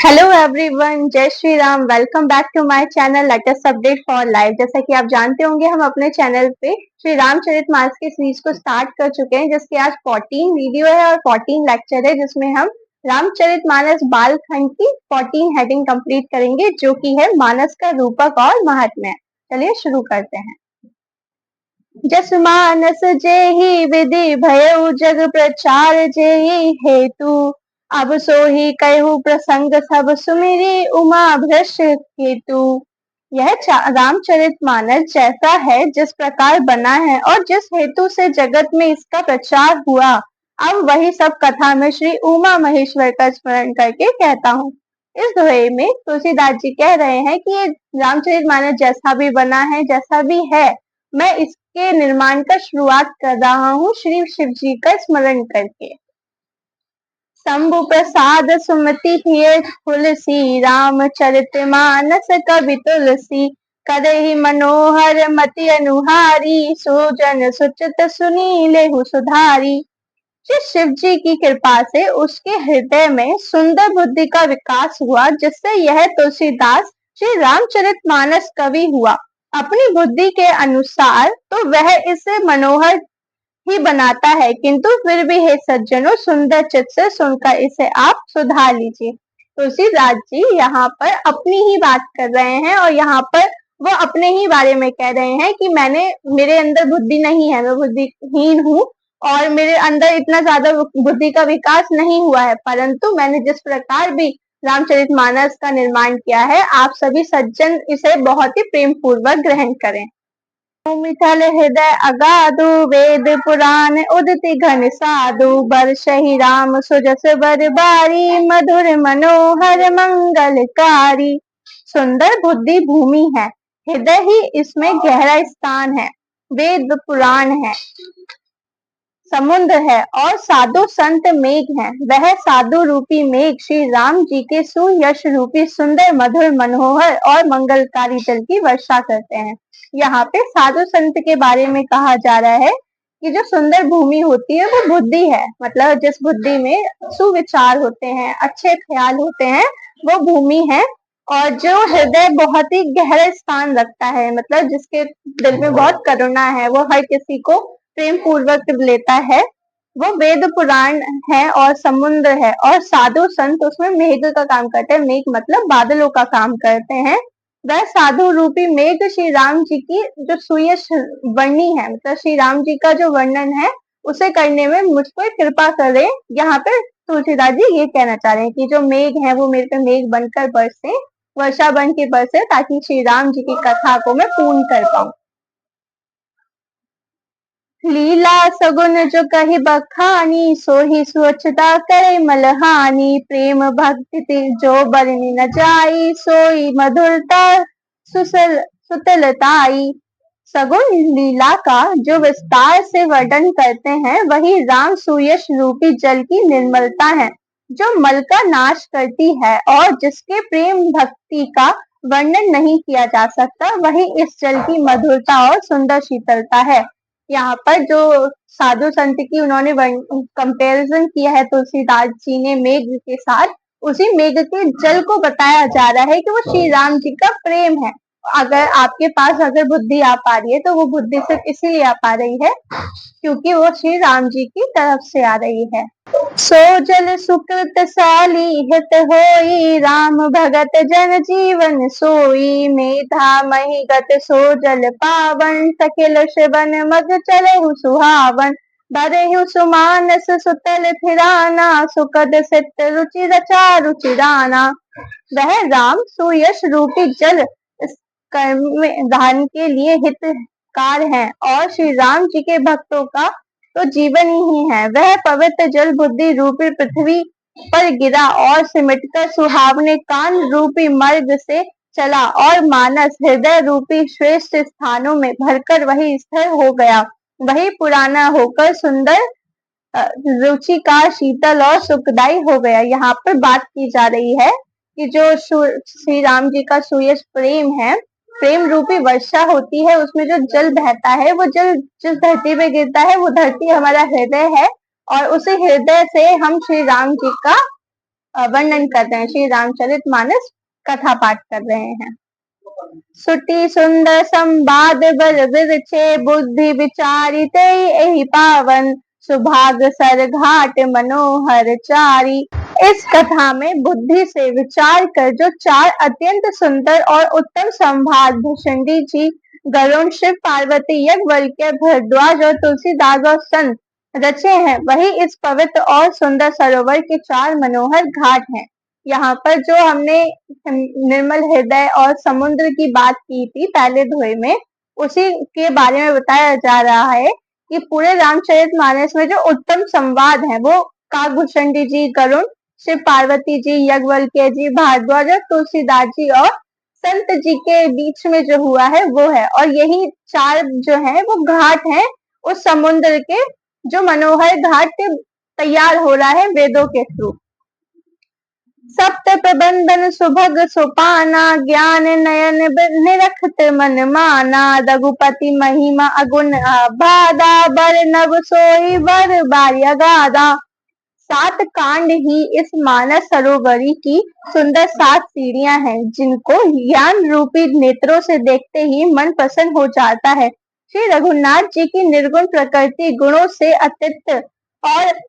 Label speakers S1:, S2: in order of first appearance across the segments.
S1: Hello everyone, जय Shri Ram. Welcome back to my channel latest update for life. जैसा कि आप जानते होंगे, हम अपने चैनल पे श्री रामचरितमानस की सीरीज को स्टार्ट कर चुके हैं, जिसके आज 14 वीडियो है और 14 लेक्चर है, जिसमें हम रामचरितमानस बाल खंड की 14 हेडिंग कंप्लीट करेंगे, जो कि है मानस का रूपक और महात्म्य। चलिए शुरू करते हैं। जस मानस जेहि विधि भयउ जग प्रचार जेहि हेतु, अब सोहि कहु प्रसंग सब सुमिरी उमा भ्रश हेतु। यह रामचरितमानस जैसा है, जिस प्रकार बना है और जिस हेतु से जगत में इसका प्रचार हुआ, अब वही सब कथा में श्री उमा महेश्वर का स्मरण करके कहता हूँ। इस दोहे में तुलसीदास जी कह रहे हैं कि ये रामचरितमानस जैसा भी बना है, जैसा भी है, मैं इसके निर्माण का शुरुआत कर रहा हूँ श्री शिव जी का स्मरण करके। शंभु प्रसाद सुमति हिय तुलसी, रामचरितमानस कवि तुलसी। करहि मनोहर मति अनुहारी, सुजन सुचित सुनी लेहु सुधारी। श्री शिव जी की कृपा से उसके हृदय में सुंदर बुद्धि का विकास हुआ, जिससे यह तुलसीदास श्री रामचरितमानस कवि हुआ। अपनी बुद्धि के अनुसार तो वह इसे मनोहर ही बनाता है, किंतु फिर भी हे सज्जनों, सुंदर चित्त से सुनकर इसे आप सुधार लीजिए। तुलसीदास जी यहाँ पर अपनी ही बात कर रहे हैं और यहाँ पर वो अपने ही बारे में कह रहे हैं कि मेरे अंदर बुद्धि नहीं है, मैं बुद्धिहीन हूँ और मेरे अंदर इतना ज्यादा बुद्धि का विकास नहीं हुआ है, परंतु मैंने जिस प्रकार भी रामचरितमानस का निर्माण किया है, आप सभी सज्जन इसे बहुत ही प्रेम पूर्वक ग्रहण करें। मिथल हृदय अगाधु, वेद पुराण उदिति घन साधु। बरसहि राम सुजस बर बारी, मधुर मनोहर मंगलकारी। सुंदर बुद्धि भूमि है, हृदय ही इसमें गहरा स्थान है, वेद पुराण है, समुद्र है और साधु संत मेघ है। वह साधु रूपी मेघ श्री राम जी के सुयश रूपी सुंदर मधुर मनोहर और मंगलकारी जल की वर्षा करते हैं। यहाँ पे साधु संत के बारे में कहा जा रहा है कि जो सुंदर भूमि होती है वो बुद्धि है, मतलब जिस बुद्धि में सुविचार होते हैं, अच्छे ख्याल होते हैं, वो भूमि है। और जो हृदय बहुत ही गहरा स्थान रखता है, मतलब जिसके दिल में बहुत करुणा है, वो हर किसी को प्रेम पूर्वक लेता है, वो वेद पुराण है और समुद्र है। और साधु संत उसमें मेघ का काम करते हैं, मेघ मतलब बादलों का काम करते हैं। वह साधु रूपी मेघ श्री राम जी की जो सुयश वर्णी है, मतलब श्री राम जी का जो वर्णन है, उसे करने में मुझ पर कृपा करे। यहाँ पे तुलसीदास जी ये कहना चाह रहे हैं कि जो मेघ है वो मेरे पे मेघ बनकर बरसे, वर्षा बन के बरसे, ताकि श्री राम जी की कथा को मैं पूर्ण कर पाऊं। लीला सगुन जो कही बखानी, सोही स्वच्छता करे मलहानी। प्रेम भक्ति जो बरनी न जाई, सोई मधुरता सुतलताई। सगुन लीला का जो विस्तार से वर्णन करते हैं, वही राम सुयश रूपी जल की निर्मलता है, जो मल का नाश करती है और जिसके प्रेम भक्ति का वर्णन नहीं किया जा सकता, वही इस जल की मधुरता और सुंदर शीतलता है। यहाँ पर जो साधु संत की उन्होंने कंपैरिजन किया है तुलसीदास जी ने मेघ के साथ, उसी मेघ के जल को बताया जा रहा है कि वो श्री राम जी का प्रेम है। अगर आपके पास अगर बुद्धि आ पा रही है, तो वो बुद्धि सिर्फ इसीलिए आ पा रही है क्योंकि वो श्री राम जी की तरफ से आ रही है। सो जल सुकृत साली हित होई, राम भगत जन जीवन सोई। मेधा मही गत सो जल पावन, सखिल शिवन मग चलहु सुहावन। बरहु सुमानस सुतल थिराना, सुखद सित रुचि रचा रुचिराना। वह राम सुयश रूपी जल इस कर्म में दान के लिए हितकार है और श्री राम जी के भक्तों का तो जीवन ही है। वह पवित्र जल बुद्धि रूपी पृथ्वी पर गिरा और सिमटकर सुहावने कान रूपी मार्ग से चला और मानस हृदय रूपी श्रेष्ठ स्थानों में भरकर वही स्थिर हो गया। वही पुराना होकर सुंदर, रुचिकार, शीतल और सुखदायी हो गया। यहाँ पर बात की जा रही है कि जो श्री राम जी का सुयश प्रेम है, प्रेम रूपी वर्षा होती है, उसमें जो जल बहता है, वो जल जिस धरती पे गिरता है, वो धरती हमारा हृदय है और उसी हृदय से हम श्री राम जी का वर्णन कर रहे हैं, श्री रामचरितमानस कथा पाठ कर रहे हैं। सुटी सुंदर संवाद बर विरचे बुद्धि विचारिते एहि पावन सुभाग सर घाट मनोहर चारी। इस कथा में बुद्धि से विचार कर जो 4 अत्यंत सुंदर और उत्तम संवाद भुषंडी जी, गरुण, शिव पार्वती, यज्ञवल्क्य, भरद्वाज और तुलसीदास और संत रचे हैं, वही इस पवित्र और सुंदर सरोवर के 4 मनोहर घाट हैं। यहाँ पर जो हमने निर्मल हृदय और समुद्र की बात की थी पहले दोहे में, उसी के बारे में बताया जा रहा है कि पूरे रामचरितमानस में जो उत्तम संवाद है वो काकभूषणी जी, गरुण, शिव पार्वती जी, यज्ञवल्क्य जी, भारद्वाज और तुलसीदास जी और संत जी के बीच में जो हुआ है वो है। और यही 4 जो है वो घाट हैं उस समुद्र के, जो मनोहर घाट तैयार हो रहा है वेदों के थ्रू। सप्त प्रबंधन सुभग सोपाना, ज्ञान नयन निरखत मन माना, रघुपति महिमा अगुण बाधा, बर नव सोई बर बार्य गाधा। 7 कांड ही इस मानस सरोवरी की सुंदर 7 सीढ़ियां हैं, जिनको ज्ञान रूपी नेत्रों से देखते ही मन प्रसन्न हो जाता है। श्री रघुनाथ जी की निर्गुण प्रकृति, गुणों से अतीत और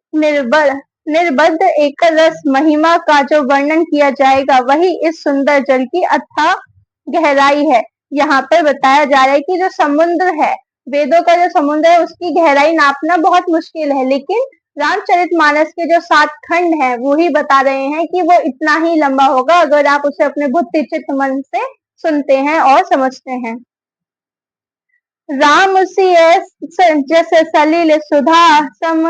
S1: निर्बद्ध एक रस महिमा का जो वर्णन किया जाएगा, वही इस सुंदर जल की अथाह गहराई है। यहाँ पर बताया जा रहा है कि जो समुद्र है, वेदों का जो समुद्र है, उसकी गहराई नापना बहुत मुश्किल है, लेकिन रामचरितमानस के जो 7 खंड हैं वो ही बता रहे हैं कि वो इतना ही लंबा होगा अगर आप उसे अपने बुद्धि चित्त मन से सुनते हैं और समझते हैं। राम सिय जस सलिल सुधा सम,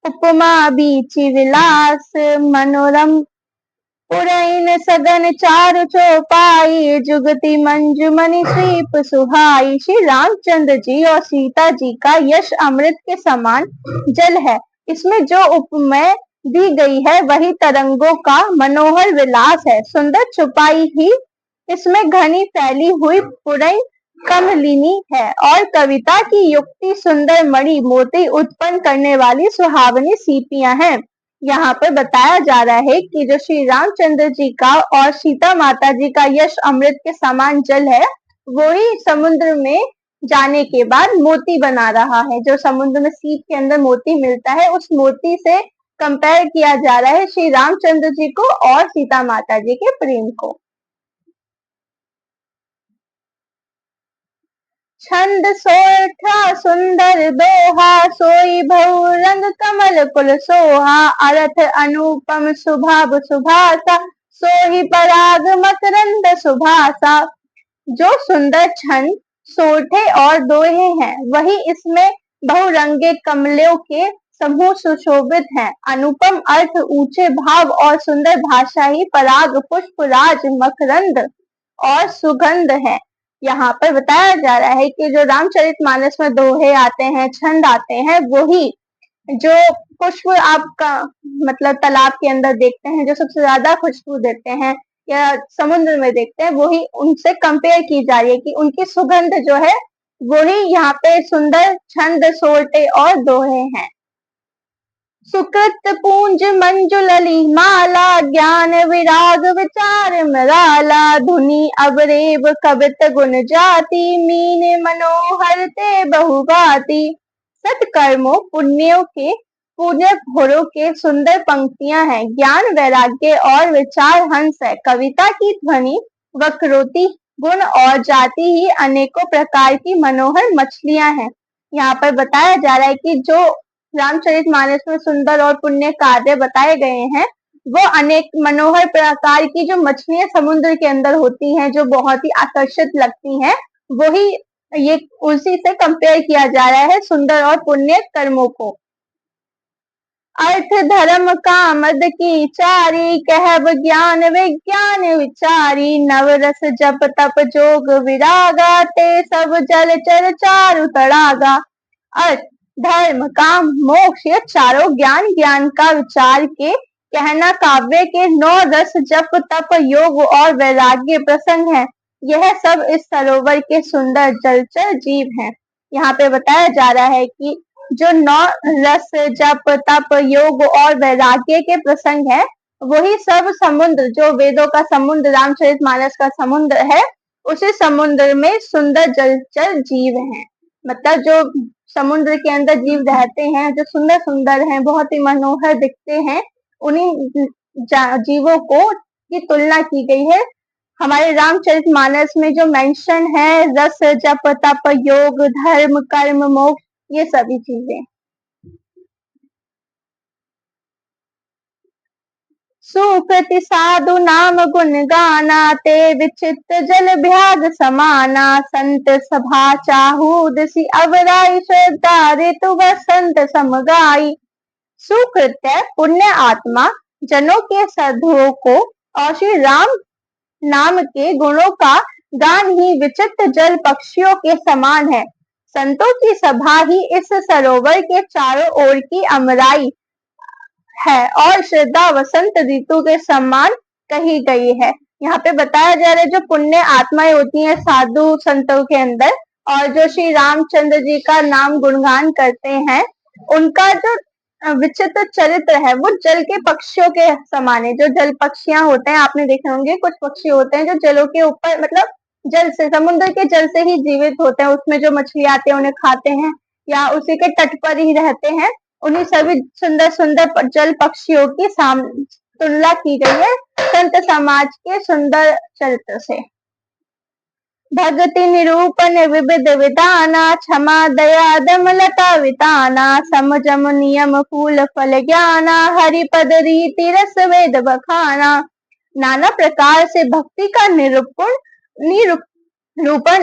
S1: उपमा बीचि विलास मनोरम, पुरैन सदन चारु चौपाई, जुगति मंजुमणि श्रीप सुहाई। श्री रामचंद्र जी और सीता जी का यश अमृत के समान जल है। इसमें जो उपमेय दी गई है वही तरंगों का मनोहर विलास है। सुंदर चौपाई ही इसमें घनी फैली हुई पुरैन कमलिनी है, और कविता की युक्ति सुंदर मणि मोती उत्पन्न करने वाली सुहावनी सीपियां हैं। यहाँ पर बताया जा रहा है कि जो श्री रामचंद्र जी का और सीता माता जी का यश अमृत के समान जल है, वो ही समुद्र में जाने के बाद मोती बना रहा है। जो समुद्र में सीप के अंदर मोती मिलता है, उस मोती से कंपेयर किया जा रहा है श्री रामचंद्र जी को और सीता माता जी के प्रेम को। छंद सोठा सुंदर दोहा, सोई भऊ रंग कमल कुल सोहा, अर्थ अनुपम सुभाव सुभासा, सोही पराग मकरंद सुभासा। जो सुंदर छंद, सोठे और दोहे हैं, वही इसमें बहुरंगे कमलों के समूह सुशोभित हैं। अनुपम अर्थ, ऊंचे भाव और सुंदर भाषा ही पराग, पुष्पराज, मकरंद और सुगंध है। यहाँ पर बताया जा रहा है कि जो रामचरितमानस में दोहे आते हैं, छंद आते हैं, वही जो पुष्प आपका मतलब तालाब के अंदर देखते हैं, जो सबसे ज्यादा खुशबू देते हैं, या समुद्र में देखते हैं, वही उनसे कंपेयर की जा रही है कि उनकी सुगंध जो है वही यहाँ पे सुंदर छंद, सोटे और दोहे हैं। सुकृत पूंज मंजुलली माला, ज्ञान विराग विचार मराला, धुनि अवरेव कवित गुण जाति, मीन मनोहर ते बहुभाति। सत्कर्मों पुण्यों के पुण्य घोरों के सुंदर पंक्तियां हैं, ज्ञान वैराग्य और विचार हंस है। कविता की ध्वनि वक्रोक्ति, गुण और जाति ही अनेकों प्रकार की मनोहर मछलियां हैं। यहाँ पर बताया जा रहा है कि जो रामचरितमानस में सुंदर और पुण्य कार्य बताए गए हैं, वो अनेक मनोहर प्रकार की जो मछलियां समुद्र के अंदर होती हैं, जो बहुत ही आकर्षित लगती हैं, वही ये उसी से कंपेयर किया जा रहा है सुंदर और पुण्य कर्मों को। अर्थ धर्म कामद की चारी, कहब ज्ञान विज्ञान विचारी, नवरस जप तप जोग विरागा, ते सब जल चर चारु तड़ागा। अर्थ, धर्म, काम, मोक्ष, ये चारों ज्ञान का विचार के कहना काव्य के 9 रस जप तप योग और वैराग्य प्रसंग है। यह सब इस सरोवर के सुंदर जलचर जीव हैं। यहाँ पे बताया जा रहा है कि जो 9 रस जप तप योग और वैराग्य के प्रसंग है, वही सब समुद्र, जो वेदों का समुद्र रामचरितमानस का समुद्र है, उसी समुद्र में सुंदर जलचर जीव हैं। मतलब जो समुद्र के अंदर जीव रहते हैं, जो सुंदर सुंदर हैं, बहुत ही मनोहर दिखते हैं, उन्हीं जीवों को की तुलना की गई है हमारे रामचरितमानस में। जो मेंशन है रस जप तप योग धर्म कर्म मोक्ष, ये सभी चीजें। सुकृति साधु नाम गुण गाना, ते विचित्र जल भ्याग समाना, संत सभा चाहू दिसि अवराई, श्रद्धा ऋतु वसंत समगाई। सुकृत्य पुण्य आत्मा जनों के साधुओं को और श्री राम नाम के गुणों का गान ही विचित्र जल पक्षियों के समान है। संतों की सभा ही इस सरोवर के चारों ओर की अमराई है और श्रद्धा वसंत ऋतु के समान कही गई है। यहाँ पे बताया जा रहा है जो पुण्य आत्माएं होती हैं साधु संतों के अंदर, और जो श्री रामचंद्र जी का नाम गुणगान करते हैं, उनका जो विचित्र चरित्र है वो जल के पक्षियों के समान है। जो जल पक्षियां होते हैं, आपने देखे होंगे कुछ पक्षी होते हैं जो जलों के ऊपर, मतलब जल से, समुद्र के जल से ही जीवित होते हैं, उसमें जो मछली आते हैं उन्हें खाते हैं या उसी के तट पर ही रहते हैं। उन्हीं सभी सुंदर सुंदर जल पक्षियों की तुलना की गई है संत समाज के सुंदर चरित्र से। भक्ति निरूपण विविध विधाना, क्षमा दया दम लता विताना, समजम नियम फूल फल ज्ञाना, हरिपद रीति रस वेद बखाना। नाना प्रकार से भक्ति का निरूपण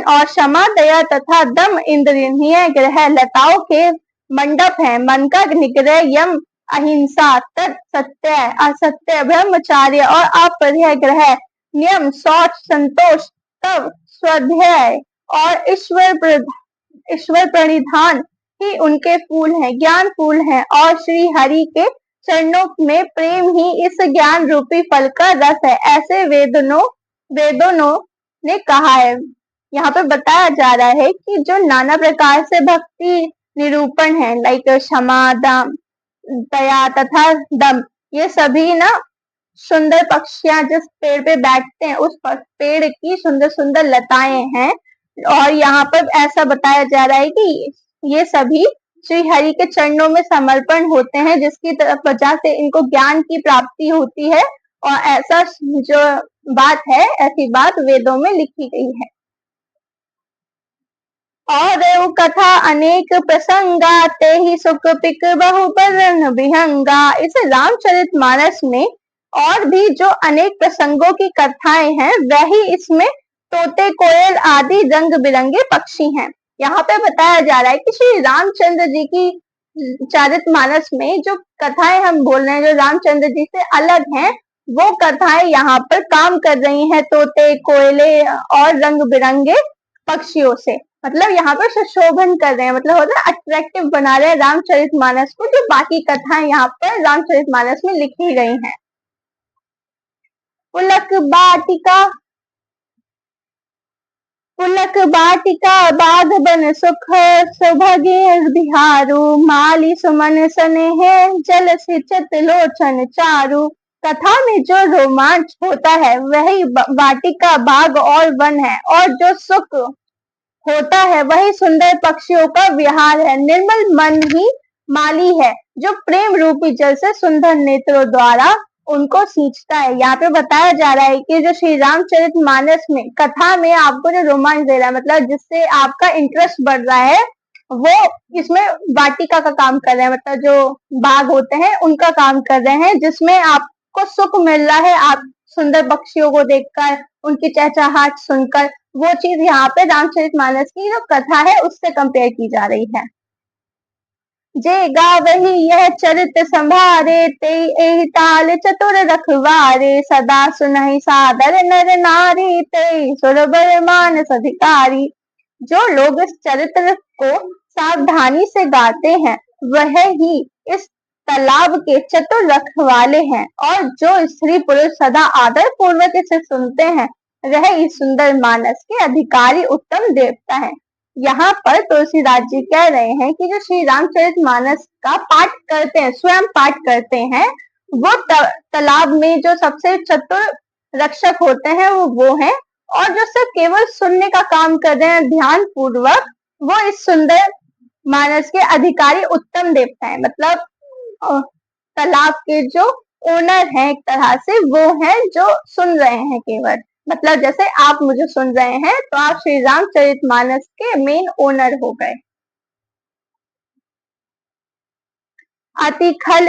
S1: और क्षमा दया तथा दम इंद्रिय ग्रह लताओं के मंडप है। मन का निग्रह यम अहिंसा तत् सत्य असत्य ब्रह्मचार्य और अपरिग्रह ग्रह नियम शौच संतोष तव स्वाध्याय और ईश्वर प्रणिधान ही उनके फूल हैं, ज्ञान फूल हैं, और श्री हरि के चरणों में प्रेम ही इस ज्ञान रूपी फल का रस है, ऐसे वेदों ने कहा है। यहाँ पे बताया जा रहा है कि जो नाना प्रकार से भक्ति निरूपण है, लाइक क्षमा दया तथा दम, ये सभी ना सुंदर पक्षियां जिस पेड़ पे बैठते हैं उस पेड़ की सुंदर सुंदर लताएं हैं। और यहाँ पर ऐसा बताया जा रहा है कि ये सभी श्री हरि के चरणों में समर्पण होते हैं, जिसकी वजह से इनको ज्ञान की प्राप्ति होती है। और ऐसा जो बात है, ऐसी बात वेदों में लिखी गई है। और कथा अनेक प्रसंगा, ते ही सुख पिक बहु बरन विहंगा। इस रामचरितमानस में और भी जो अनेक प्रसंगों की कथाएं हैं, वही इसमें तोते कोयल आदि रंग बिरंगे पक्षी हैं। यहाँ पे बताया जा रहा है कि श्री रामचंद्र जी की चरितमानस में जो कथाएं हम बोल रहे हैं, जो रामचंद्र जी से अलग हैं, वो कथाएं यहाँ पर काम कर रही हैं तोते कोयले और रंग बिरंगे पक्षियों से। मतलब यहाँ पर सुशोभन कर रहे हैं, मतलब होता है अट्रैक्टिव बना रहे हैं रामचरितमानस को, जो बाकी कथाएं यहाँ पर रामचरितमानस में लिखी गई हैं। पुलक बाटिका बाध बन सुख, सौभाग्य बिहारू, माली सुमन स्नेह जल सिंचित लोचन चारू। कथा में जो रोमांच होता है वही वाटिका बाग और वन है, और जो सुख होता है वही सुंदर पक्षियों का विहार है। निर्मल मन ही माली है, जो प्रेम रूपी जल से सुंदर नेत्रों द्वारा उनको सींचता है। यहाँ पे बताया जा रहा है कि जो श्री रामचरितमानस में कथा में आपको जो रोमांच दे रहा है, मतलब जिससे आपका इंटरेस्ट बढ़ रहा है, वो इसमें वाटिका का काम कर रहे हैं, मतलब जो बाग होते हैं उनका काम कर रहे हैं, जिसमें आपको सुख मिल रहा है। आप सुंदर पक्षियों को देखकर, उनकी चहचहाहट सुनकर, वो चीज यहाँ पे रामचरितमानस की जो कथा है उससे कंपेयर की जा रही है। जे गावही यह चरित संभारे, ते एहि ताल चतुर रखवारे, सदा सुनहि सादर नर नारी, ते सुरबर मानस अधिकारी। जो लोग इस चरित्र को सावधानी से गाते हैं, वह ही इस तालाब के चतुर रखवाले हैं, और जो स्त्री पुरुष सदा आदर पूर्वक इसे सुनते हैं, वह इस सुंदर मानस के अधिकारी उत्तम देवता है। यहाँ पर तुलसीदास जी कह रहे हैं कि जो श्री रामचरितमानस का पाठ करते हैं, स्वयं पाठ करते हैं, वो तालाब में जो सबसे चतुर रक्षक होते हैं वो हैं, और जो सिर्फ केवल सुनने का काम कर रहे हैं ध्यान पूर्वक, वो इस सुंदर मानस के अधिकारी उत्तम देवता है। मतलब तालाब के जो ओनर हैं एक तरह से, वो हैं जो सुन रहे हैं केवल। मतलब जैसे आप मुझे सुन रहे हैं तो आप श्री रामचरितमानस के मेन ओनर हो गए। अति खल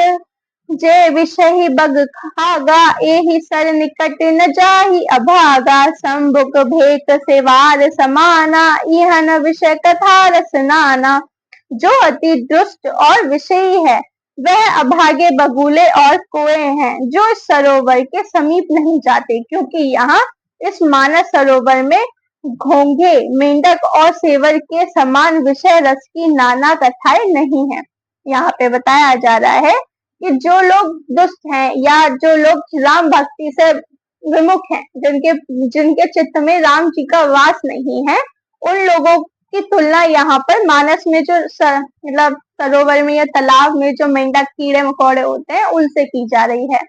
S1: जे विषय बग खागा, एहि सर निकट न जाहि अभागा, संभुक भेक सेवार समाना, इहन विषय कथा रस नाना। जो अति दुष्ट और विषयी है वह अभागे बगुले और कोए हैं, जो इस सरोवर के समीप नहीं जाते, क्योंकि यहाँ इस मानस सरोवर में घोंघे, मेंढक और सेवर के समान विषय रस की नाना कथाएं नहीं है। यहाँ पे बताया जा रहा है कि जो लोग दुष्ट हैं या जो लोग राम भक्ति से विमुख हैं, जिनके जिनके चित्त में राम जी का वास नहीं है, उन लोगों की तुलना यहाँ पर मानस में जो मतलब सरोवर में या तालाब में जो मेंढक, कीड़े मकोड़े होते हैं उनसे की जा रही है।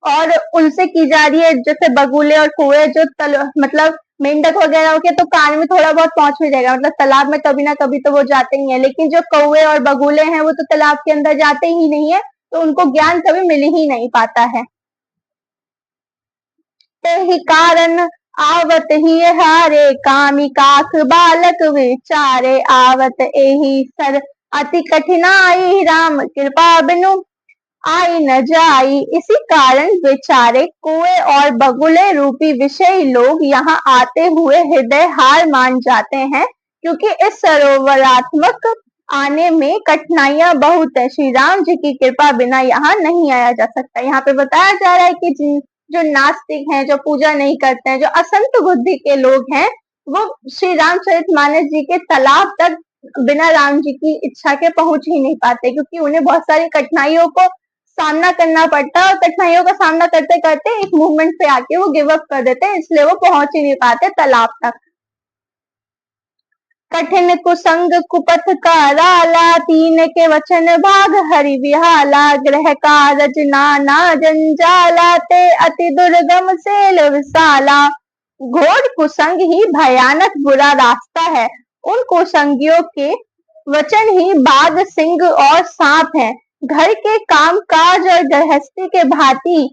S1: और उनसे की जा रही है जैसे बगुले और कुएं, जो मतलब मेंढक वगैरह हो के तो कान में थोड़ा बहुत पहुंच भी जाएगा, मतलब तालाब में कभी ना कभी तो वो जाते ही है, लेकिन जो कौवे और बगुले हैं वो तो तालाब के अंदर जाते ही नहीं है, तो उनको ज्ञान कभी मिल ही नहीं पाता है। ही कारण आवत ही हारे, कामी काख बालक विचारे, आवत एही सर अति कठिनाई, राम कृपा बिनु आई न जाई। इसी कारण बेचारे कुएं और बगुले रूपी विषयी लोग यहाँ आते हुए हृदय हार मान जाते हैं, क्योंकि इस सरोवरात्मक आने में कठिनाइयां बहुत है। श्री राम जी की कृपा बिना यहाँ नहीं आया जा सकता। यहाँ पे बताया जा रहा है कि जो नास्तिक हैं, जो पूजा नहीं करते हैं, जो असंत बुद्धि के लोग हैं, वो श्री रामचरितमानस जी के तालाब तक बिना राम जी की इच्छा के पहुंच ही नहीं पाते, क्योंकि उन्हें बहुत सारी कठिनाइयों को सामना करना पड़ता है, और कठिनाइयों का सामना करते करते एक मूवमेंट पे आके वो गिव अप कर देते हैं, इसलिए वो पहुंच ही नहीं पाते तालाब तक। कठिन कुसंग कुपथ का राला, तीन के वचन भाग हरि विहाला, ग्रह कारज नाना जंजाला, ते अति दुर्गम सेल विशाला। घोर कुसंग ही भयानक बुरा रास्ता है, उन कुसंगियों के वचन ही बाघ, सिंह और सांप है। घर के काम काज और गृहस्थी के भांति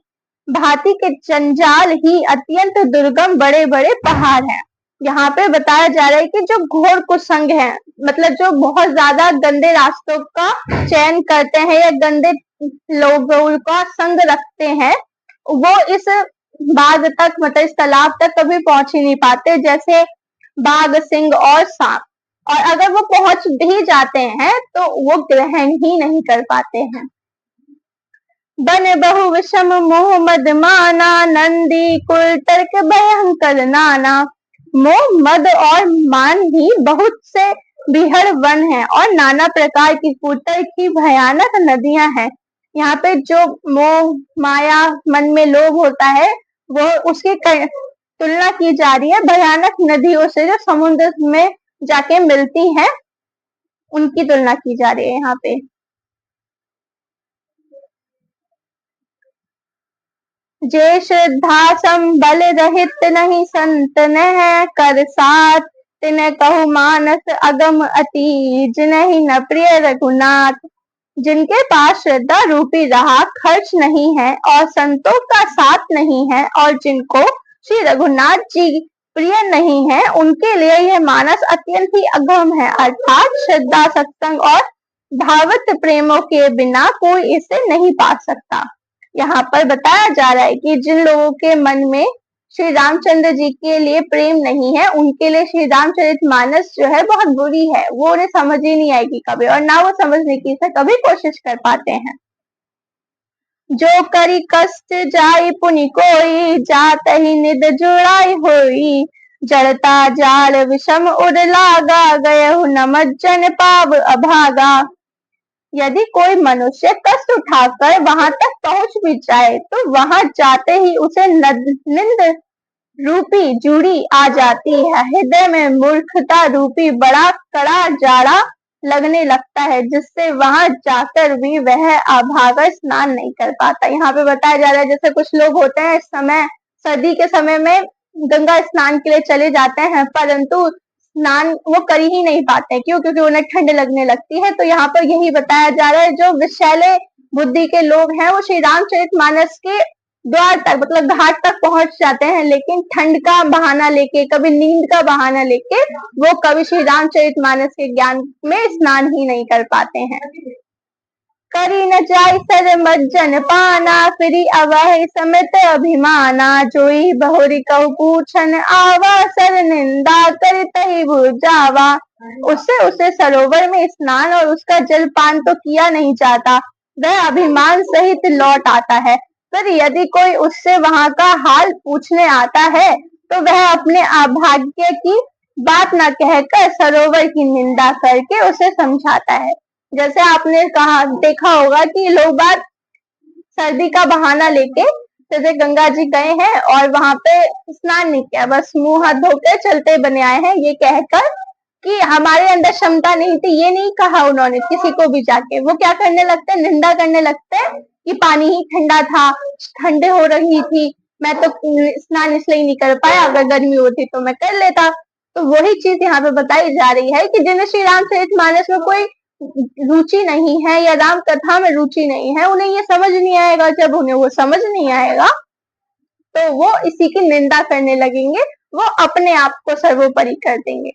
S1: भांति के जंजाल ही अत्यंत दुर्गम बड़े बड़े पहाड़ हैं। यहाँ पे बताया जा रहा है कि जो घोर कुसंग है, मतलब जो बहुत ज्यादा गंदे रास्तों का चयन करते हैं या गंदे लोगों का संग रखते हैं, वो इस बाघ तक, मतलब इस तालाब तक कभी पहुंच ही नहीं पाते, जैसे बाघ, सिंह और सांप। और अगर वो पहुंच भी जाते हैं तो वो ग्रहण ही नहीं कर पाते हैं। बन बहु विषम मोह मद माना, नंदी कुल तर्क भयंकर नाना। मोह, मद और मान भी बहुत से बिहड़ वन है, और नाना प्रकार की कुतर्क की भयानक नदियां हैं। यहाँ पे जो मोह, माया, मन में लोभ होता है, वो उसकी तुलना की जा रही है भयानक नदियों से, जो समुद्र में जाके मिलती हैं, उनकी तुलना की जा रही है यहाँ पे। जे श्रद्धा संबल रहित नहीं संत न कर साथ, तिन कहु मानस अगम अति, जिनहि न प्रिय रघुनाथ। जिनके पास श्रद्धा रूपी राह खर्च नहीं है और संतों का साथ नहीं है, और जिनको श्री रघुनाथ जी प्रिय नहीं है, उनके लिए यह मानस अत्यंत ही अगम है। अर्थात श्रद्धा, सत्संग और भावत प्रेमों के बिना कोई इसे नहीं पा सकता। यहाँ पर बताया जा रहा है कि जिन लोगों के मन में श्री रामचंद्र जी के लिए प्रेम नहीं है, उनके लिए श्री रामचरितमानस जो है बहुत बुरी है, वो उन्हें समझ ही नहीं आएगी कभी, और ना वो समझने की से कभी कोशिश कर पाते हैं। जो करी कष्ट जाई पुनि कोई, जात ही निद जुड़ाई होई, जड़ता जाल विषम उड़ लागा, गए न मज्जन पाव अभागा। यदि कोई मनुष्य कष्ट उठाकर वहां तक पहुंच भी जाए, तो वहां जाते ही उसे निंद रूपी जूड़ी आ जाती है। हृदय में मूर्खता रूपी बड़ा कड़ा जाड़ा लगने लगता है, जिससे वहां जाकर भी वह अभागा स्नान नहीं कर पाता। यहाँ पे बताया जा रहा है जैसे कुछ लोग होते हैं इस समय सर्दी के समय में गंगा स्नान के लिए चले जाते हैं, परंतु स्नान वो कर ही नहीं पाते। क्यों? क्योंकि उन्हें ठंड लगने लगती है। तो यहाँ पर यही बताया जा रहा है, जो विषैले बुद्धि के लोग हैं वो श्री रामचरितमानस के द्वार तक मतलब घाट तक पहुंच जाते हैं, लेकिन ठंड का बहाना लेके, कभी नींद का बहाना लेके वो कभी श्री रामचरितमानस के ज्ञान में स्नान ही नहीं कर पाते हैं। करी न जाय सर मज्जन पाना, फिरी अवहि समित अभिमाना, जोई बहुरी कहु पूछन आवा, सर निंदा करि तहि जावा। उससे उसे सरोवर में स्नान और उसका जलपान तो किया नहीं जाता, वह अभिमान सहित लौट आता है। फिर यदि कोई उससे वहां का हाल पूछने आता है तो वह अपने अभाग्य की बात न कहकर सरोवर की निंदा करके उसे समझाता है। जैसे आपने कहा देखा होगा कि लोग बात सर्दी का बहाना लेके जैसे गंगा जी गए हैं और वहां पे स्नान नहीं किया, बस मुंह हाथ धोकर चलते बने आए हैं, ये कहकर कि हमारे अंदर क्षमता नहीं थी, ये नहीं कहा उन्होंने किसी को भी जाके। वो क्या करने लगते हैं, निंदा करने लगते हैं कि पानी ही ठंडा था, ठंडे हो रही थी, मैं तो स्नान इसलिए नहीं कर पाया, अगर गर्मी होती तो मैं कर लेता। तो वही चीज यहाँ पे बताई जा रही है कि जिन्हें श्री रामचरितमानस में कोई रुचि नहीं है या राम कथा में रुचि नहीं है, उन्हें ये समझ नहीं आएगा। जब उन्हें वो समझ नहीं आएगा तो वो इसी की निंदा करने लगेंगे, वो अपने आप को सर्वोपरि कर देंगे।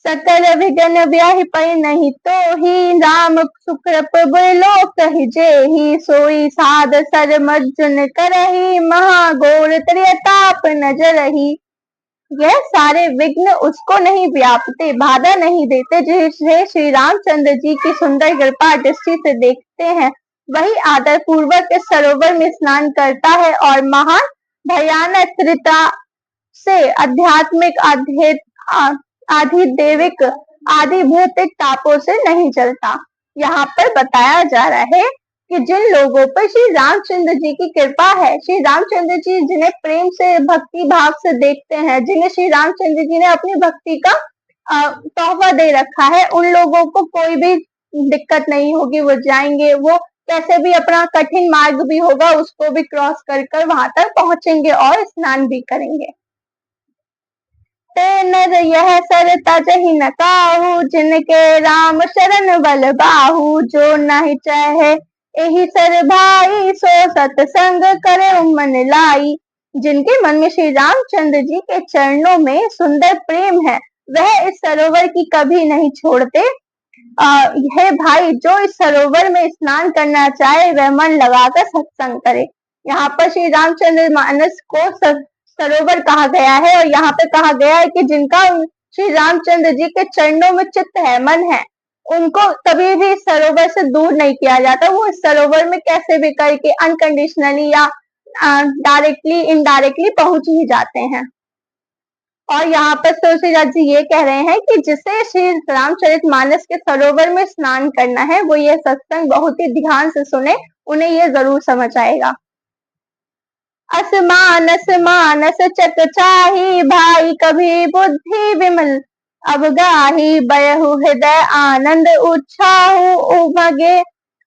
S1: सकल विघन ब्याहि पै नहीं तो ही, राम सुकृप बोलो कहि जेहि, सोई साध सर मज्जन करही, महाघोर त्रियताप नजरही। यह सारे विघ्न उसको नहीं व्यापते, बाधा नहीं देते, जिसे श्री रामचंद्र जी की सुंदर कृपा दृष्टि से देखते हैं, वही आदर पूर्वक इस सरोवर में स्नान करता है और महान भयानक त्रिता से आध्यात्मिक आधिदेविक आदि भौतिक तापों से नहीं चलता। यहाँ पर बताया जा रहा है कि जिन लोगों पर श्री रामचंद्र जी की कृपा है, श्री रामचंद्र जी जिन्हें प्रेम से भक्ति भाव से देखते हैं, जिन्हें श्री रामचंद्र जी ने अपनी भक्ति का तोहफा दे रखा है, उन लोगों को कोई भी दिक्कत नहीं होगी। वो जाएंगे, वो कैसे भी अपना कठिन मार्ग भी होगा उसको भी क्रॉस कर वहां तक पहुंचेंगे और स्नान भी करेंगे। नर यह सर तजहि न काहू, जिनके राम शरण बल बाहू, जो नहीं चाहे एहि सर भाई, सो सतसंग करे मन लाई। जिनके मन में श्री रामचंद्र जी के चरणों में सुंदर प्रेम है, वह इस सरोवर की कभी नहीं छोड़ते। यह भाई जो इस सरोवर में स्नान करना चाहे वह मन लगाकर सत्संग करे। यहाँ पर श्री रामचंद्र मानस को सरोवर कहा गया है और यहाँ पे कहा गया है कि जिनका श्री रामचंद्र जी के चरणों में चित्त है, मन है, उनको कभी भी सरोवर से दूर नहीं किया जाता। वो इस सरोवर में कैसे भी करके अनकंडीशनली या डायरेक्टली इनडायरेक्टली पहुंच ही जाते हैं। और यहाँ पर तुलसीदास जी ये कह रहे हैं कि जिसे श्री रामचरितमानस के सरोवर में स्नान करना है वो ये सत्संग बहुत ही ध्यान से सुने, उन्हें ये जरूर समझ आएगा। असमानस मानस चक चाही, भाई कभी बुद्धि विमल अवगाही, बयहु हृदय आनंद उत्साहु, उमगे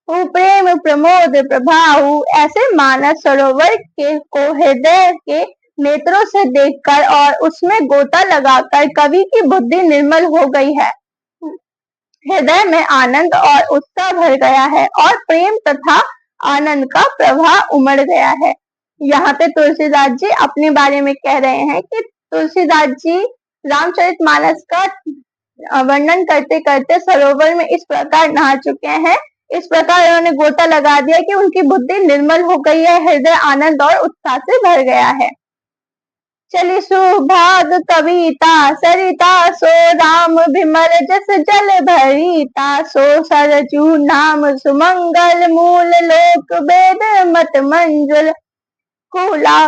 S1: प्रेम प्रमोद प्रभाहु। ऐसे मानस सरोवर के को हृदय के नेत्रों से देखकर और उसमें गोता लगाकर कवि की बुद्धि निर्मल हो गई है, हृदय में आनंद और उत्साह भर गया है और प्रेम तथा आनंद का प्रवाह उमड़ गया है। यहाँ पे तुलसीदास जी अपने बारे में कह रहे हैं कि तुलसीदास जी रामचरितमानस का वर्णन करते करते सरोवर में इस प्रकार नहा चुके हैं, इस प्रकार उन्होंने गोता लगा दिया कि उनकी बुद्धि निर्मल हो गई है, हृदय आनंद और उत्साह से भर गया है। चली सुभाग कविता सरिता, सो राम विमल जस जल भरीता, सो सरजू नाम सुमंगल, मूल लोक वेद मत मंजुल कूला।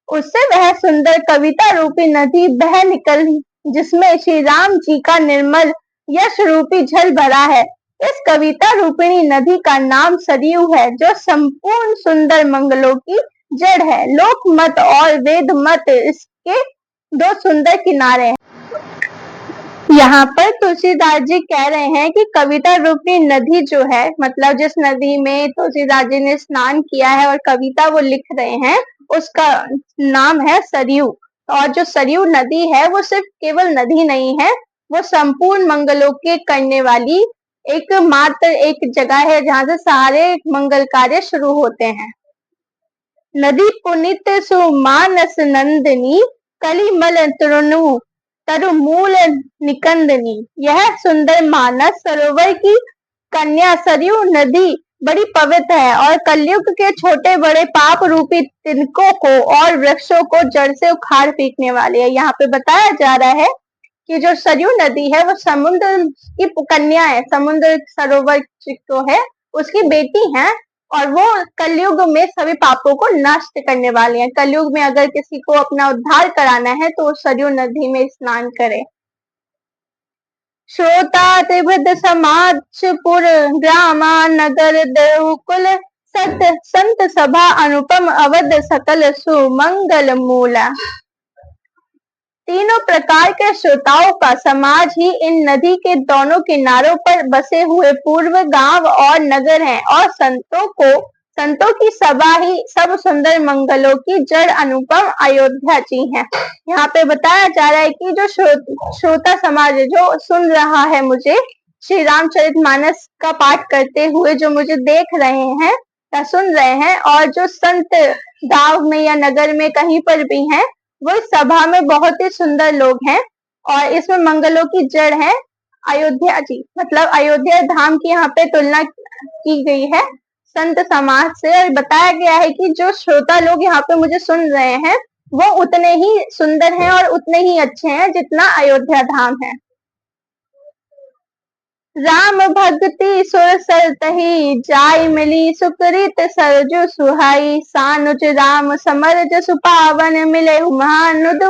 S1: उससे वह सुंदर कविता रूपी नदी बह निकली, जिसमें श्री राम जी का निर्मल यश रूपी जल भरा है। इस कविता रूपिणी नदी का नाम सरयू है, जो संपूर्ण सुंदर मंगलों की जड़ है। लोक मत और वेद मत इसके दो सुंदर किनारे हैं। यहाँ पर तुलसीदास जी कह रहे हैं कि कविता रूपी नदी जो है, मतलब जिस नदी में तुलसीदास जी ने स्नान किया है और कविता वो लिख रहे हैं, उसका नाम है सरयू। और जो सरयू नदी है वो सिर्फ केवल नदी नहीं है, वो संपूर्ण मंगलों के करने वाली एक मात्र एक जगह है जहाँ से सारे मंगल कार्य शुरू होते हैं। नदी पुनित सुमानस नंदिनी, कलिमल तरुमूल निकंदनी। यह सुंदर मानस सरोवर की कन्या सरयू नदी बड़ी पवित्र है और कलयुग के छोटे बड़े पाप रूपी तिनकों को और वृक्षों को जड़ से उखाड़ फेंकने वाली है। यहाँ पे बताया जा रहा है कि जो सरयू नदी है वो समुद्र की कन्या है, समुद्र सरोवर जो है उसकी बेटी है, और वो कलयुग में सभी पापों को नष्ट करने वाली है। कलयुग में अगर किसी को अपना उद्धार कराना है तो सरयू नदी में स्नान करे। श्रोता त्रिभद समाजपुर ग्रामा नगर देवकुल सत संत सभा अनुपम अवध सकल सुमंगल मूला। तीनों प्रकार के श्रोताओं का समाज ही इन नदी के दोनों किनारों पर बसे हुए पूर्व गांव और नगर हैं, और संतों की सभा ही सब सुंदर मंगलों की जड़ अनुपम अयोध्या जी है। यहाँ पे बताया जा रहा है कि जो श्रोता समाज है, जो सुन रहा है मुझे श्री रामचरितमानस का पाठ करते हुए, जो मुझे देख रहे हैं या सुन रहे हैं, और जो संत गांव में या नगर में कहीं पर भी हैं, वो इस सभा में बहुत ही सुंदर लोग हैं, और इसमें मंगलों की जड़ है अयोध्या जी। मतलब अयोध्या धाम की यहाँ पे तुलना की गई है संत समाज से, और बताया गया है कि जो श्रोता लोग यहाँ पे मुझे सुन रहे हैं वो उतने ही सुंदर हैं और उतने ही अच्छे हैं जितना अयोध्या धाम है। राम भक्ति सुर सरतहि जाय मिली, सुकृत सरजु सुहाई, सानुज राम समरज सुपावन मिले महानुद,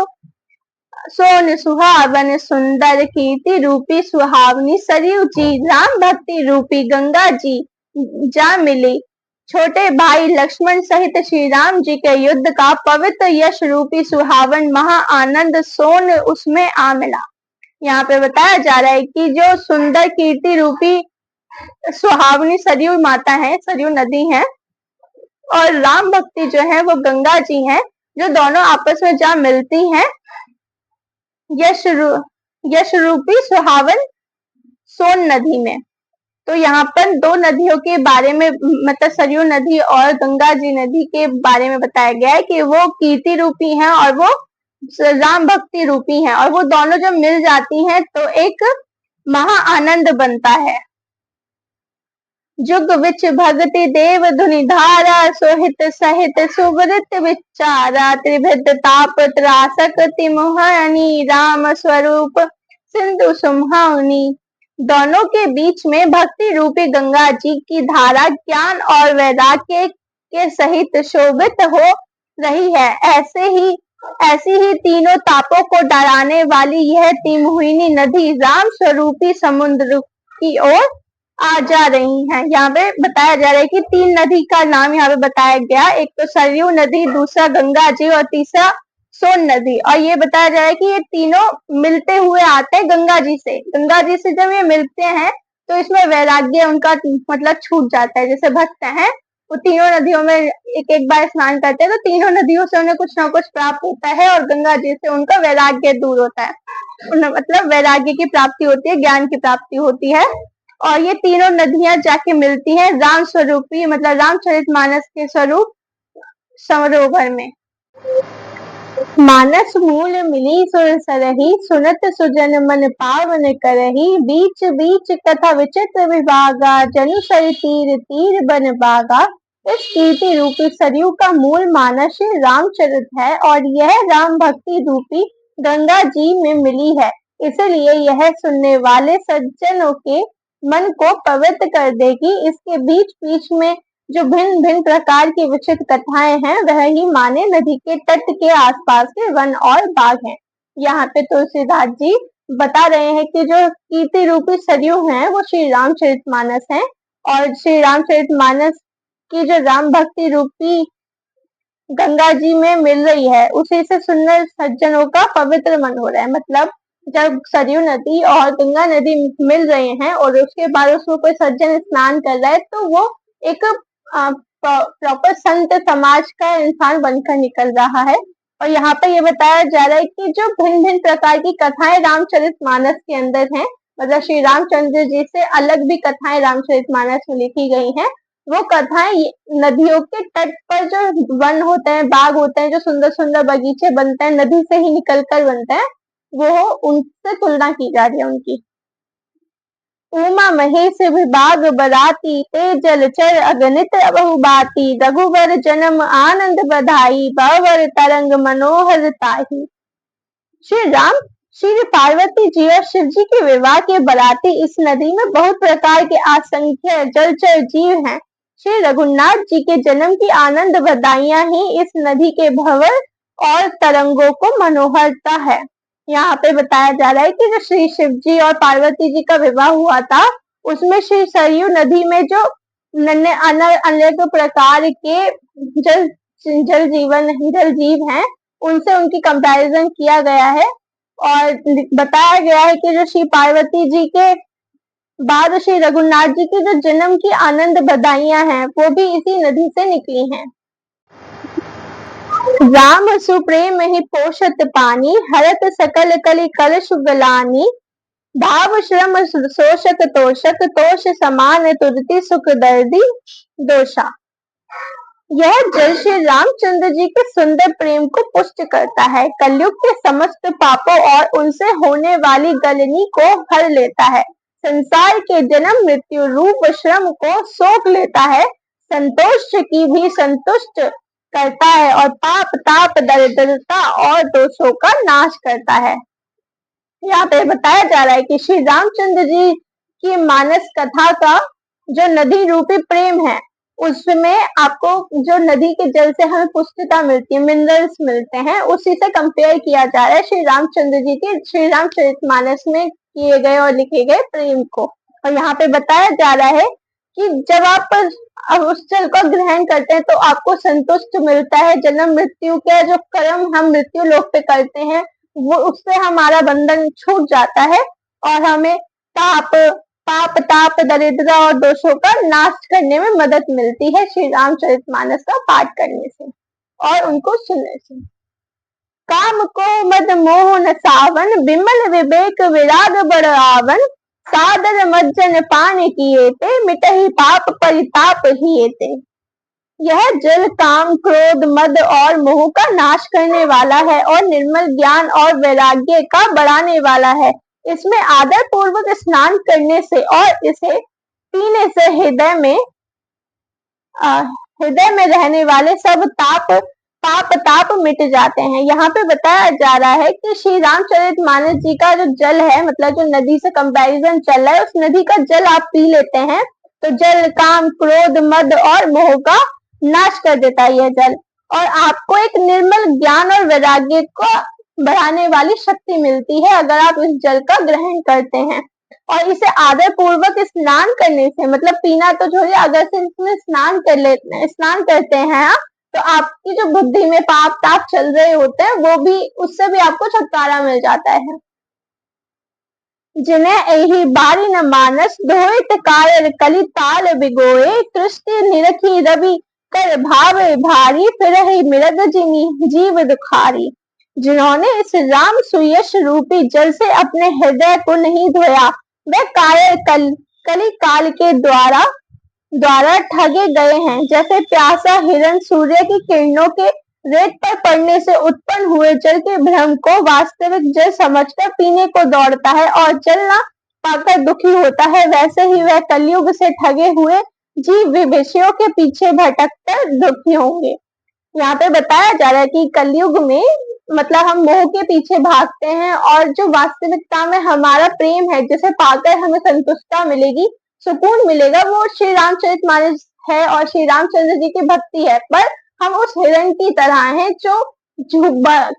S1: सोन सुहावन सुंदर कीर्ति रूपी सुहावनी सरयू जी, राम भक्ति रूपी गंगा जी जा मिली। छोटे भाई लक्ष्मण सहित श्री राम जी के युद्ध का पवित्र यश रूपी सुहावन महा आनंद सोन उसमें आ मिला। यहाँ पे बताया जा रहा है कि जो सुंदर कीर्ति रूपी सुहावनी सरयू माता है, सरयू नदी है, और राम भक्ति जो है वो गंगा जी हैं, जो दोनों आपस में जहाँ मिलती हैं यश रूपी सुहावन सोन नदी में। तो यहाँ पर दो नदियों के बारे में, मतलब सरयू नदी और गंगा जी नदी के बारे में बताया गया है कि वो कीर्ति रूपी हैं और वो राम भक्ति रूपी हैं, और वो दोनों जब मिल जाती हैं तो एक महा आनंद बनता है। जुग विच भगति देव धुनि धारा, सोहित सहित सुवृत विचारा, त्रिभिद ताप त्रासक तिमुहानी, राम स्वरूप सिंधु सुमहानी। दोनों के बीच में भक्ति रूपी गंगा जी की धारा ज्ञान और वैराग्य के सहित शोभित हो रही है। ऐसी ही तीनों तापों को डराने वाली यह तिमुहिनी नदी राम स्वरूपी समुद्र की ओर आ जा रही हैं। यहाँ पे बताया जा रहा है कि तीन नदी का नाम यहाँ पे बताया गया, एक तो सरयू नदी, दूसरा गंगा जी और तीसरा सोन नदी। और ये बताया जा रहा है कि ये तीनों मिलते हुए आते हैं गंगा जी से। गंगा जी से जब ये मिलते हैं तो इसमें वैराग्य उनका मतलब छूट जाता है। जैसे भक्त हैं वो तीनों नदियों में एक एक बार स्नान करते हैं तो तीनों नदियों से उन्हें कुछ ना कुछ प्राप्त होता है, और गंगा जी से उनका वैराग्य दूर होता है, मतलब वैराग्य की प्राप्ति होती है, ज्ञान की प्राप्ति होती है। और ये तीनों नदियां जाके मिलती हैं राम स्वरूपी, मतलब रामचरितमानस के स्वरूप सरोवर में। मानस मूल मिली सुर सरही, सुनत सुजन मन पावन करही, बीच बीच कथा विचित्र विभागा, जनु सर तीर तीर बन बागा। इस कीर्ति रूपी सरयू का मूल मानस रामचरित है, और यह राम भक्ति रूपी गंगा जी में मिली है, इसलिए यह सुनने वाले सज्जनों के मन को पवित्र कर देगी। इसके बीच बीच में जो भिन्न भिन्न प्रकार की विचित्र कथाएं हैं वह ही माने नदी के तट के आसपास के वन और बाग हैं। यहाँ पे तुलसीदास जी बता रहे हैं कि जो कीर्ति रूपी सरयू हैं वो श्री रामचरितमानस हैं, और श्री रामचरितमानस की जो राम भक्ति रूपी गंगा जी में मिल रही है उसी से सुंदर सज्जनों का पवित्र मन हो रहा है। मतलब जब सरयू नदी और गंगा नदी मिल रहे हैं और उसके बाद उसमें कोई सज्जन स्नान कर रहा है, तो वो एक प्रॉपर संत समाज का इंसान बनकर निकल रहा है। और यहाँ पे ये बताया जा रहा है कि जो भिन्न भिन्न प्रकार की कथाएं रामचरितमानस के अंदर हैं, मतलब श्री रामचंद्र जी से अलग भी कथाएं रामचरितमानस में लिखी गई हैं। वो कथाएं नदियों के तट पर जो वन होते हैं, बाग होते हैं, जो सुंदर सुंदर बगीचे बनते हैं, नदी से ही निकलकर बनते हैं, वो उनसे तुलना की जा रही है उनकी। उमा महेश विभाग बराती, ते जलचर अगणित बहुबाती, रघुवर जन्म आनंद बधाई, भवर तरंग मनोहर ताही। श्री राम, श्री पार्वती जी और शिव जी के विवाह के बराती इस नदी में बहुत प्रकार के असंख्य जलचर जीव हैं। श्री रघुनाथ जी के जन्म की आनंद बधाइयां ही इस नदी के भंवर और तरंगों को मनोहरता है। यहाँ पे बताया जा रहा है कि जो श्री शिव जी और पार्वती जी का विवाह हुआ था, उसमें श्री सरयू नदी में जो अनेक प्रकार के जल जल जीव हैं, उनसे उनकी कंपैरिजन किया गया है और बताया गया है कि जो श्री पार्वती जी के बाद श्री रघुनाथ जी की जो जन्म की आनंद बधाइयां हैं, वो भी इसी नदी से निकली हैं। राम सुप्रेम ही पोषत पानी, हरत सकल कलि कलश गलानी, भाव श्रम शोषक तोषक, तोष समान तुरति सुख दर्दी दोषा। यह जल श्री रामचंद्र जी के सुंदर प्रेम को पुष्ट करता है, कलयुग के समस्त पापों और उनसे होने वाली गलनी को हर लेता है, संसार के जन्म मृत्यु रूप श्रम को सोख लेता है, संतोष की भी संतुष्ट करता है और पाप ताप दरिद्रता और दोषों का नाश करता है। यहाँ पे बताया जा रहा है कि श्री रामचंद्र जी की मानस कथा का जो नदी रूपी प्रेम है, उसमें आपको जो नदी के जल से हमें पुष्टता मिलती है, मिनरल्स मिलते हैं, उसी से कंपेयर किया जा रहा है श्री रामचंद्र जी के श्री रामचरितमानस में किए गए और लिखे गए प्रेम को। और यहाँ पे बताया जा रहा है कि जब आप उस जल को ग्रहण करते हैं तो आपको संतुष्ट मिलता है, जन्म मृत्यु के जो कर्म हम मृत्यु लोक पे करते हैं, वो उससे हमारा बंधन छूट जाता है और हमें पाप ताप दरिद्रता और दोषों का नाश करने में मदद मिलती है श्री रामचरितमानस का पाठ करने से और उनको सुनने से। काम को मद मोह न सावन, बिमल विवेक विराग बड़ आवन, सादर मज्जन पान किए थे, मिटहि पाप परिताप हिए थे। यह जल काम क्रोध मद और मोह का नाश करने वाला है और निर्मल ज्ञान और वैराग्य का बढ़ाने वाला है। इसमें आदर पूर्वक स्नान करने से और इसे पीने से हृदय में रहने वाले सब पाप ताप मिट जाते हैं। यहाँ पे बताया जा रहा है कि श्री रामचरितमानस जी का जो जल है, मतलब जो नदी से कंपैरिजन चल रहा है, उस नदी का जल आप पी लेते हैं तो जल काम क्रोध मद और मोह का नाश कर देता है यह जल, और आपको एक निर्मल ज्ञान और वैराग्य को बढ़ाने वाली शक्ति मिलती है अगर आप इस जल का ग्रहण करते हैं। और इसे आदर पूर्वक स्नान करने से, मतलब पीना तो छोड़िए, अगर से इसमें स्नान करते हैं तो आपकी जो बुद्धि में पाप ताप चल रहे होते हैं, वो भी, उससे भी आपको छुटकारा मिल जाता है। जिन्हें एहि बारी न मानस, धोइत कायर कलि ताल बिगोए, कृष्ण निरखी रवि कर भाव भारी, फिरहि मृग जिमी जीव दुखारी। जिन्होंने इस राम सुयश रूपी जल से अपने हृदय को नहीं धोया, वे कायर कलि काल के द्वारा ठगे गए हैं। जैसे प्यासा हिरण सूर्य की किरणों के रेत पर पड़ने से उत्पन्न हुए जल के भ्रम को वास्तविक जल समझकर पीने को दौड़ता है और जल न पाकर दुखी होता है, वैसे ही वह कलयुग से ठगे हुए जीव विषयों के पीछे भटककर दुखी होंगे। यहाँ पे बताया जा रहा है कि कलयुग में, मतलब हम मोह के पीछे भागते हैं और जो वास्तविकता में हमारा प्रेम है, जिसे पाकर हमें संतुष्टता मिलेगी, सुकून मिलेगा, वो श्री रामचरितमानस है और श्री रामचंद्र जी की भक्ति है। पर हम उस हिरण की तरह हैं जो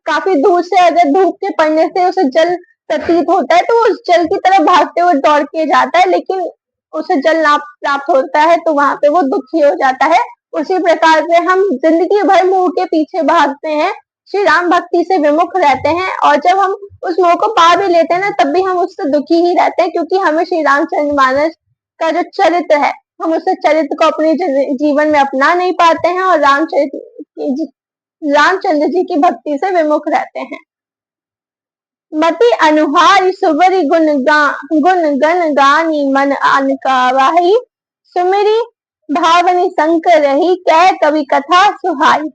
S1: काफी दूर से, अगर धूप के पड़ने से उसे जल प्रतीत होता है तो उस जल की तरफ भागते हुए दौड़ के जाता है, लेकिन उसे जल ना प्राप्त होता है तो वहां पे वो दुखी हो जाता है। उसी प्रकार से हम जिंदगी भर मोह के पीछे भागते हैं श्री राम भक्ति से विमुख रहते हैं, और जब हम उस मोह को पा भी लेते हैं ना, तब भी हम उससे दुखी ही रहते हैं, क्योंकि हमें श्री रामचंद्रमानस का जो चरित्र है, हम उस चरित्र को अपने जीवन में अपना नहीं पाते हैं और रामचंद्र जी की भक्ति से विमुख रहते हैं। मति अनुहारी सुबरी गुण गण गानी मन अनकावाही, सुमिरी भावनी शंकर रही कह कवि कथा सुहाई।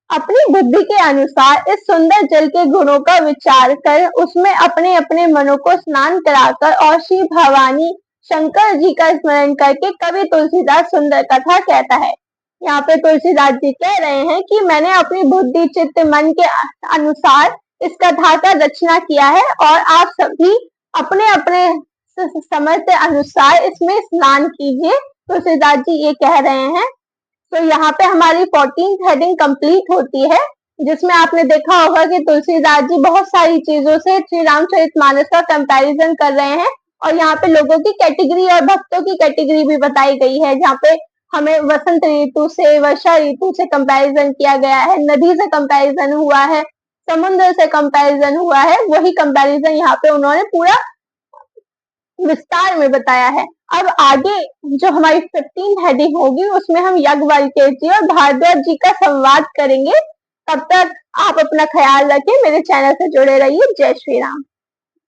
S1: अपनी बुद्धि के अनुसार इस सुंदर जल के गुणों का विचार कर उसमें अपने अपने मनों को स्नान कराकर और श्री भवानी शंकर जी का स्मरण करके कवि तुलसीदास सुंदर कथा कहता है। यहाँ पे तुलसीदास जी कह रहे हैं कि मैंने अपनी बुद्धि चित्त मन के अनुसार इस कथा का रचना किया है, और आप सभी अपने अपने समझ अनुसार इसमें स्नान कीजिए। तुलसीदास जी ये कह रहे हैं। तो यहाँ पे हमारी 14th हेडिंग कंप्लीट होती है, जिसमें आपने देखा होगा कि तुलसीदास जी बहुत सारी चीजों से श्री रामचरितमानस का कंपैरिजन कर रहे हैं, और यहाँ पे लोगों की कैटेगरी और भक्तों की कैटेगरी भी बताई गई है, जहाँ पे हमें वसंत ऋतु से, वर्षा ऋतु से कंपैरिजन किया गया है, नदी से कंपैरिजन हुआ है, समुद्र से कंपैरिजन हुआ है। वही कंपैरिजन यहाँ पे उन्होंने पूरा विस्तार में बताया है। अब आगे जो हमारी 15th हेडिंग होगी, उसमें हम याज्ञवल्क्य जी और भारद्वाज जी का संवाद करेंगे। तब तक आप अपना ख्याल रखें, मेरे चैनल से जुड़े रहिए। जय श्री राम।